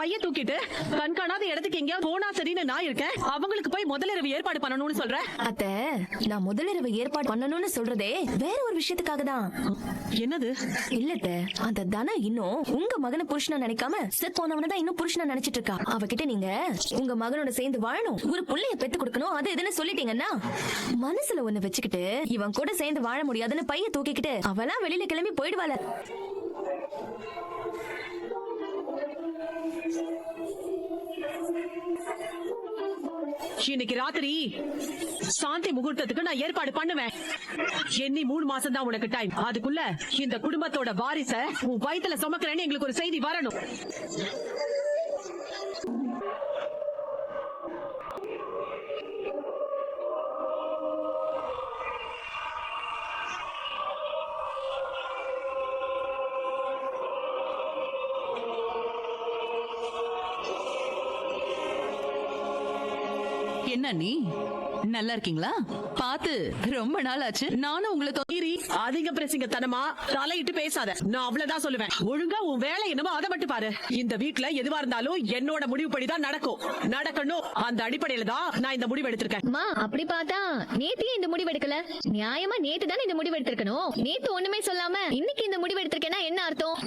பைய தூக்கிட்டு கண்காணாத இடத்துக்கு எங்கேயாவது போனா சரின்னு நான் இருக்கேன். அவங்களுக்கு போய் முதலிரவு ஏற்பாடு பண்ணணும்னு சொல்றேன். அத்தை, நான் முதலிரவு ஏற்பாடு பண்ணணும்னு சொல்றதே வேற ஒரு விஷயத்துக்காக தான். என்னது? இல்லத்த, அந்த தனா இன்னும் உங்க மகனை புருஷனா நினைக்காம செத்தோனவன தான் இன்னும் புருஷனா நினைச்சிட்டு இருக்கா. அவகிட்ட நீங்க உங்க மகனோட சேர்ந்து வாழணும், ஒரு புள்ளைய பெத்து கொடுக்கணும், அது இதுன்னு சொல்லிட்டீங்கன்னா மனசுல ஒண்ணு வச்சுக்கிட்டு இவன் கூட சேர்ந்து வாழ முடியாதுன்னு பைய தூக்கிக்கிட்டு அவெல்லாம் வெளியில கிளம்பி போயிடுவாள. இன்னைக்கு ராத்திரி சாந்தி முகூர்த்தத்துக்கு நான் ஏற்பாடு பண்ணுவேன். எண்ணி 3 மாசம் தான் உனக்கு டைம். அதுக்குள்ள இந்த குடும்பத்தோட வாரிச உன் வயித்துல சுமக்கிறேன்னு எங்களுக்கு ஒரு செய்தி வரணும். என்ன நீ நல்லா இருக்கீங்களா? பாத்து ரொம்ப நாள் ஆச்சு. நானும் உங்களுக்கு அதிக பிரசிங்கத்தனமா தலையிட்டு பேசாத. நான் அவ்வளவுதான் சொல்லுவேன். ஒழுங்கா உன் வேலை என்னமோ அதை மட்டும் பாரு. இந்த வீட்டுல எதுவா இருந்தாலும் என்னோட முடிவுப்படிதான் நடக்கணும். அந்த அடிப்படையில தான் நான் இந்த முடிவு எடுத்திருக்கேன். அப்படி பார்த்தா நேத்து இந்த முடிவு எடுக்கல. நியாயமா நேத்து தானே இந்த முடிவு எடுத்திருக்கணும். நேத்து ஒண்ணுமே சொல்லாம இன்னைக்கு இந்த முடிவு எடுத்திருக்கேன்னா என்ன அர்த்தம்?